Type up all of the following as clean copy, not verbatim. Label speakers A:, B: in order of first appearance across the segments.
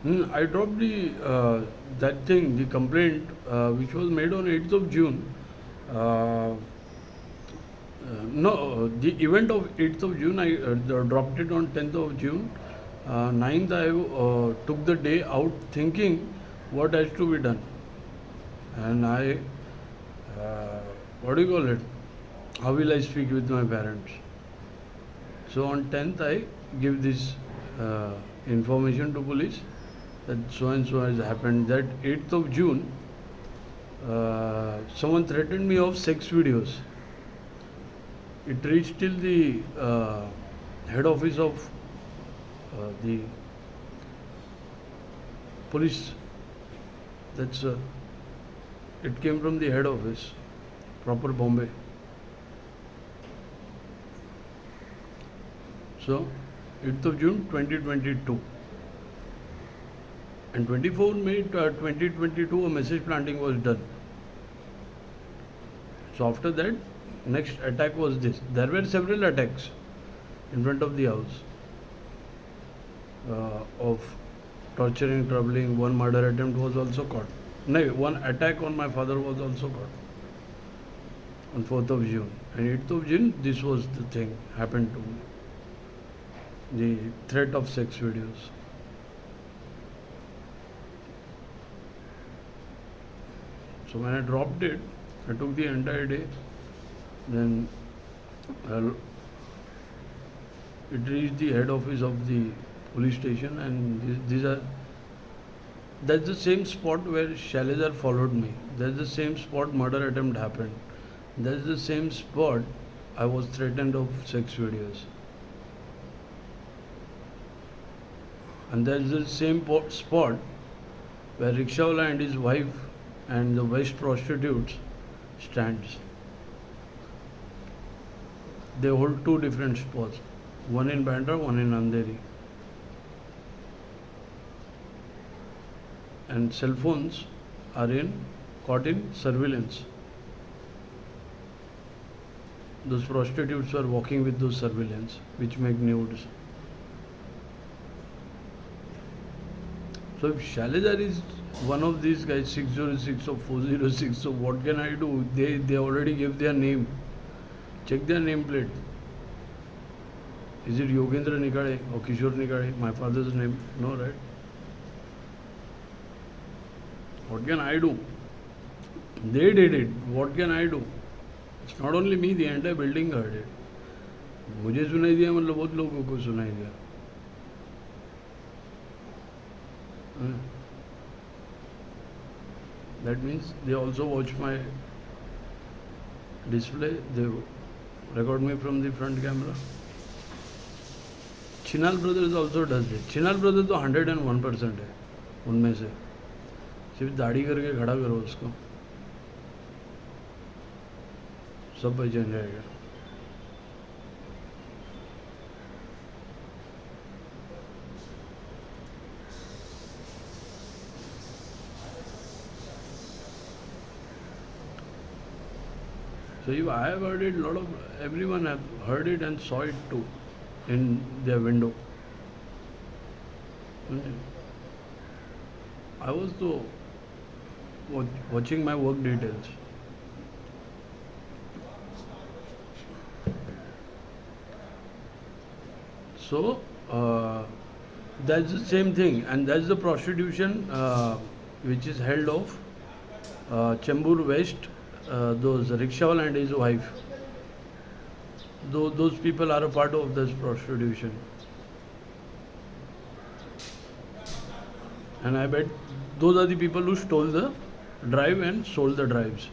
A: I dropped that thing, the complaint, which was made on 8th of June. Uh, no, the event of 8th of June, I dropped it on 10th of June. 9th, I took the day out thinking what has to be done. And uh, what do you call it? How will I speak with my parents? So on 10th, I give this uh, information to police that so and so has happened. That 8th of June, someone threatened me of sex videos. It reached till the head office of the police. That's it came from the head office, proper Bombay. So 8th of June 2022. And 24 May 2022, a message planting was done. So after that, next attack was this. There were several attacks in front of the house of torturing, troubling. One murder attempt was also caught. No, one attack on my father was also caught on 4th of June. And 8th of June, this was the thing happened to me. The threat of sex videos. So when I dropped it, I took the entire day. Then it reached the head office of the police station, and these are. That's the same spot where Shailajar followed me. That's the same spot murder attempt happened. That's the same spot I was threatened of sex videos. And that's the same spot where Rickshawala and his wife and the West prostitutes stands. They hold two different spots, one in Bandra, one in Andheri. And cell phones are caught in surveillance. Those prostitutes were walking with those surveillance, which make nudes. So if Shailajar is one of these guys, 606 or 406, so what can I do? They already gave their name. Check their nameplate. Is it Yogendra Nikade or Kishore Nikade? My father's name? No, right? What can I do? They did it. What can I do? It's not only me, the entire building heard it. मुझे सुनाई दिया मतलब बहुत लोगों को सुनाई दिया. That means they also watch my display. They record me from the front camera. Chinal Brothers also does it. Chinal Brothers तो 101% है उनमें से. सिर्फ दाढ़ी करके खड़ा करो उसको, सब पहचान जाएगा. So if I have heard it, lot of everyone have heard it and saw it too in their window. I was though watching my work details. So that's the same thing, and that's the prostitution which is held of Chembur West. Those Rickshawala and his wife. Those people are a part of this prostitution. And I bet those are the people who stole the drive and sold the drives.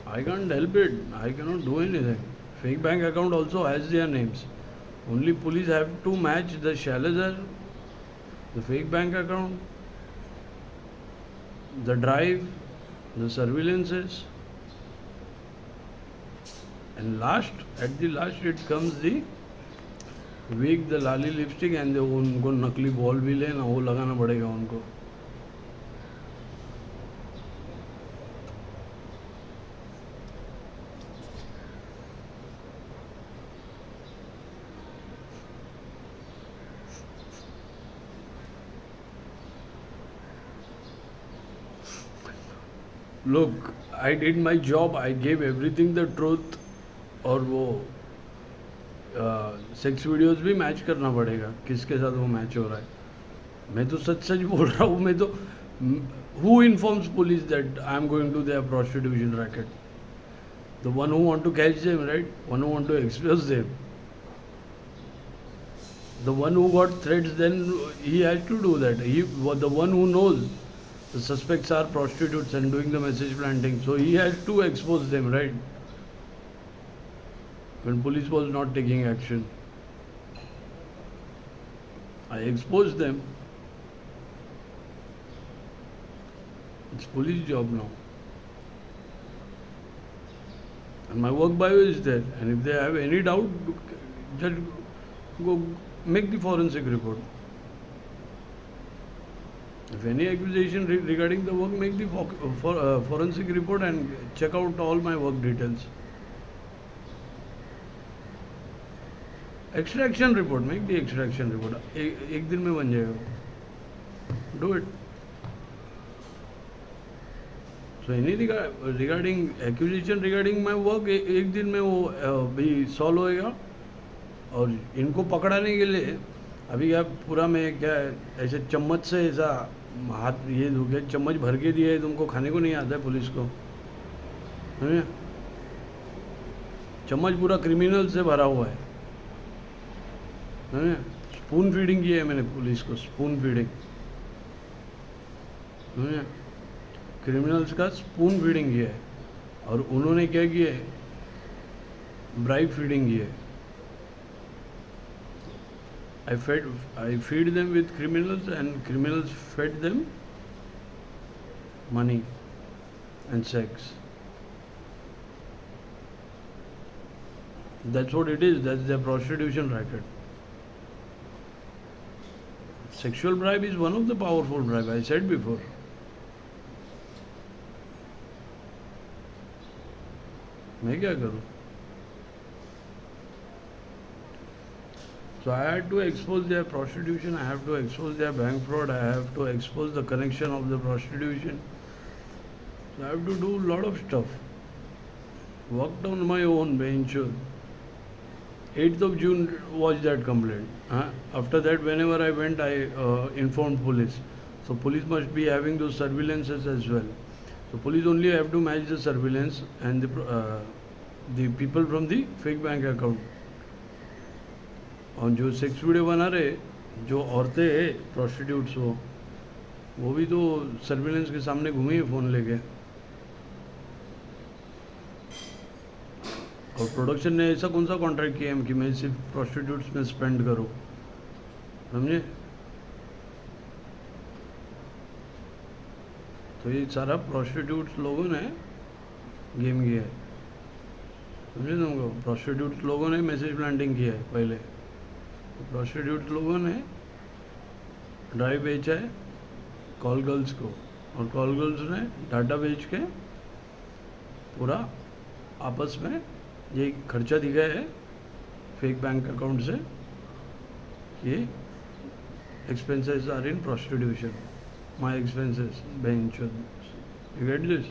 A: I can't help it. I cannot do anything. Fake bank account also has their names. Only police have to match the Shailajar, the fake bank account, the drive, the surveillances, and at the last it comes the wig, the lali lipstick, and उनको नकली ball भी लेना, वो लगाना पड़ेगा उनको. Look I did my job, I gave everything the truth. और वो सेक्स वीडियोस भी मैच करना पड़ेगा किसके साथ वो मैच हो रहा है। मैं तो सच सच बोल रहा हूँ। मैं तो who informs police that I am going to their prostitution racket? The one who want to catch them, right? One who want to expose them, the one who got threats, then he has to do that. The one who knows the suspects are prostitutes and doing the message planting, so he has to expose them, right? When police was not taking action, I exposed them. It's police job now, and my work bio is there. And if they have any doubt, just go make the forensic report. If any accusation regarding the work, make the forensic report and check out all my work details. Extraction report, make the extraction report. एक दिन में बन जाएगा. Do it. So any regarding accusation regarding my work, एक दिन में वो भी सॉल्व होएगा. और इनको पकड़ाने के लिए अभी क्या पूरा मैं क्या ऐसे चम्मच से ऐसा हाथ ये धो के चम्मच भर के दिया है, तुमको खाने को नहीं आता है पुलिस को, है? चम्मच पूरा क्रिमिनल से भरा हुआ है। स्पून फीडिंग की है मैंने पुलिस को, स्पून फीडिंग, क्रिमिनल्स का स्पून फीडिंग किया है। और उन्होंने क्या किया है? ब्राइब फीडिंग की है। I feed them with criminals and criminals fed them money and sex. That's what it is. That's their prostitution racket. Sexual bribe is one of the powerful bribe, I said before. मैं क्या करूं? So I had to expose their prostitution, I have to expose their bank fraud, I have to expose the connection of the prostitution. So I have to do a lot of stuff. Worked on my own bench. 8th of June was that complaint. After that, whenever I went, I informed police. So police must be having those surveillances as well. So police only have to match the surveillance and the people from the fake bank account. और जो sex video बना रहे जो औरतें हैं prostitutes, वो भी तो सर्विलेंस के सामने घूमी है फ़ोन लेके। और प्रोडक्शन ने ऐसा कौन सा कॉन्ट्रैक्ट किया है कि मैं सिर्फ प्रोस्टिट्यूट्स में स्पेंड करूँ, समझे? तो ये सारा प्रोस्टिट्यूट्स लोगों ने गेम किया है, समझे तुमको? प्रोस्टिट्यूट्स लोगों ने मैसेज प्लांटिंग किया है पहले। प्रोस्टिट्यूट लोगों ने ड्राइव बेचा है कॉल गर्ल्स को, और कॉल गर्ल्स ने डाटा बेच के पूरा आपस में ये खर्चा दिया है फेक बैंक अकाउंट से कि expenses are in prostitution, my expenses bench. You get this?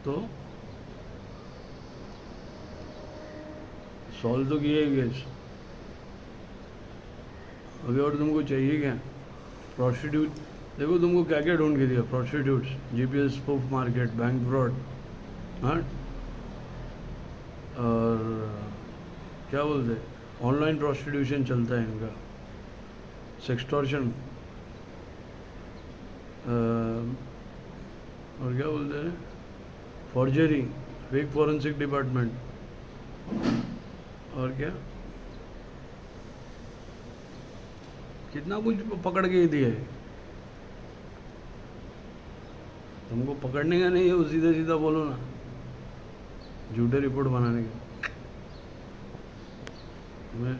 A: तो सॉल्व तो किया ही केस। अभी और तुमको चाहिए क्या? प्रोस्टिट्यूट देखो तुमको क्या क्या ढूंढ के दिया। Prostitutes, GPS spoof market, bank fraud, हाँ, और क्या बोलते हैं, ऑनलाइन प्रोस्टिट्यूशन चलता है इनका, सेक्सटॉर्शन, और क्या बोलते हैं, फॉर्जरी, फेक फॉरेंसिक डिपार्टमेंट, और क्या कितना कुछ पकड़ के दिया है। तुमको पकड़ने का नहीं है, वो सीधा सीधा बोलो ना, झूठे रिपोर्ट बनाने का। मैं